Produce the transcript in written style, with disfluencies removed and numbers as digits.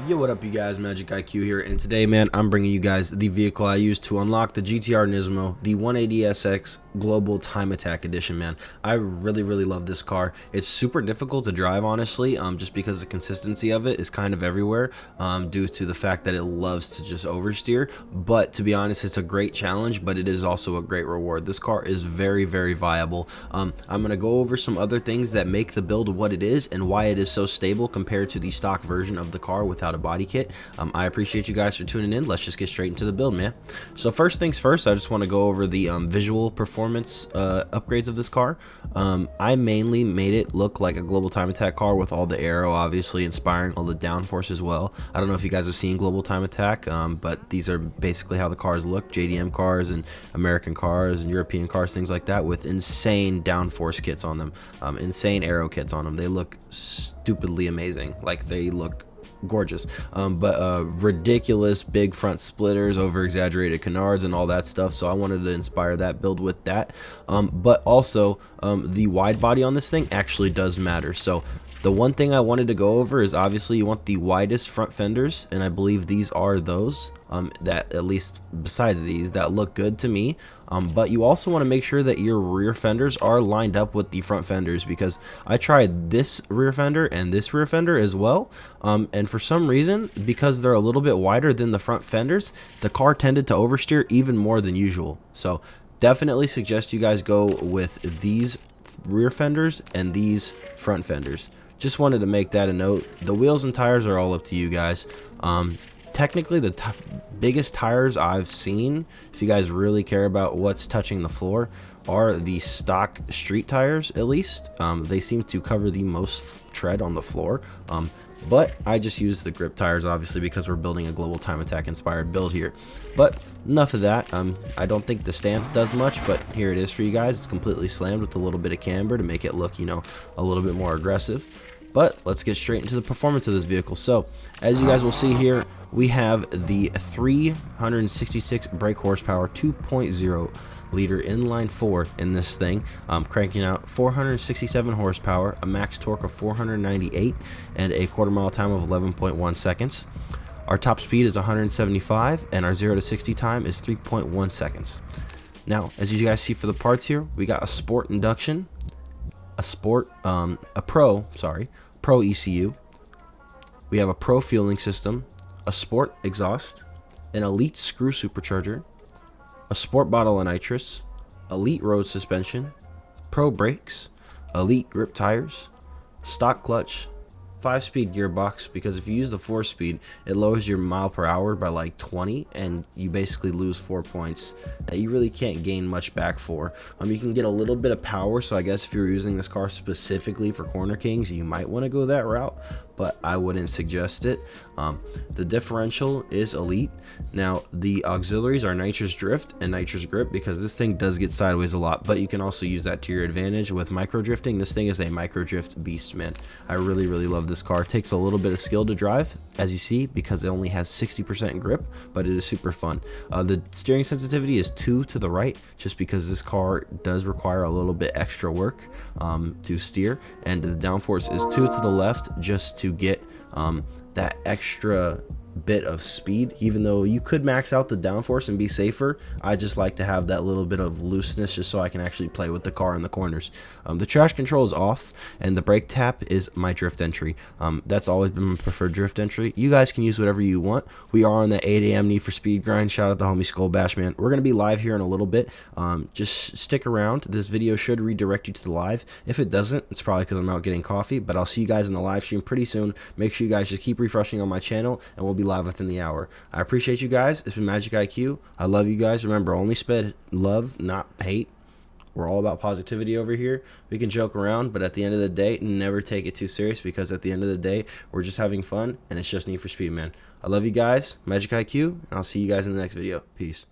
Yo, what up you guys, MxgicIQ here, and today, man, I'm bringing you guys the vehicle I used to unlock the GTR Nismo, the 180SX Global Time Attack Edition, man. I really love this car. It's super difficult to drive, honestly, just because the consistency of it is kind of everywhere, due to the fact that it loves to just oversteer, but to be honest, it's a great challenge, but it is also a great reward. This car is very viable. I'm going to go over some other things that make the build what it is and why it is so stable compared to the stock version of the car without a body kit. I appreciate you guys for tuning in. Let's just get straight into the build, man. So first things first, I just want to go over the visual performance upgrades of this car. I mainly made it look like a Global Time Attack car with all the aero, obviously inspiring all the downforce as well. I don't know if you guys have seen Global Time Attack, but these are basically how the cars look. JDM cars and American cars and European cars, things like that, with insane downforce kits on them, insane aero kits on them. They look stupidly amazing. Like, they look gorgeous, but ridiculous big front splitters, over exaggerated canards and all that stuff. So I wanted to inspire that build with that, but also the wide body on this thing actually does matter. So the one thing I wanted to go over is, obviously, you want the widest front fenders, and I believe these are those, that, at least besides these, that look good to me. But you also want to make sure that your rear fenders are lined up with the front fenders, because I tried this rear fender and this rear fender as well, and for some reason, because they're a little bit wider than the front fenders, the car tended to oversteer even more than usual. So definitely suggest you guys go with these rear fenders and these front fenders. Just wanted to make that a note. The wheels and tires are all up to you guys. Technically, the biggest tires I've seen, if you guys really care about what's touching the floor, are the stock street tires, at least. They seem to cover the most tread on the floor. But I just use the grip tires, obviously, because we're building a Global Time Attack inspired build here. But enough of that. I don't think the stance does much, but here it is for you guys. It's completely slammed with a little bit of camber to make it look, you know, a little bit more aggressive. But let's get straight into the performance of this vehicle. So as you guys will see here, we have the 366 brake horsepower 2.0 liter inline 4 in this thing, cranking out 467 horsepower, a max torque of 498, and a quarter mile time of 11.1 seconds. Our top speed is 175, and our 0 to 60 time is 3.1 seconds. Now, as you guys see for the parts here, we got a sport induction, a pro ECU. We have a pro fueling system, a sport exhaust, an elite screw supercharger, a sport bottle of nitrous, elite road suspension, pro brakes, elite grip tires, stock clutch, 5-speed gearbox, because if you use the 4-speed, it lowers your mile per hour by like 20, and you basically lose 4 points that you really can't gain much back for. You can get a little bit of power, so I guess if you're using this car specifically for Corner Kings, you might want to go that route, but I wouldn't suggest it. The differential is elite. Now, the auxiliaries are nitrous drift and nitrous grip, because this thing does get sideways a lot, but you can also use that to your advantage with micro drifting. This thing is a micro drift beast, man. I really love this car. It takes a little bit of skill to drive, as you see, because it only has 60% grip, but it is super fun. The steering sensitivity is 2 to the right, just because this car does require a little bit extra work to steer, and the downforce is 2 to the left, just to get that extra bit of speed. Even though you could max out the downforce and be safer, I just like to have that little bit of looseness, just so I can actually play with the car in the corners. The trash control is off, and the brake tap is my drift entry. That's always been my preferred drift entry. You guys can use whatever you want. We are on the 8 a.m. Need for Speed grind. Shout out the homie Skull Bash, man. We're gonna be live here in a little bit. Just stick around. This video should redirect you to the live. If it doesn't, it's probably because I'm out getting coffee, but I'll see you guys in the live stream pretty soon. Make sure you guys just keep refreshing on my channel, and we'll be live within the hour. I appreciate you guys. It's been MxgicIQ. I love you guys. Remember, only spread love, not hate. We're all about positivity over here. We can joke around, but at the end of the day, never take it too serious, because at the end of the day, we're just having fun, and it's just Need for Speed, man. I love you guys. MxgicIQ, and I'll see you guys in the next video. Peace.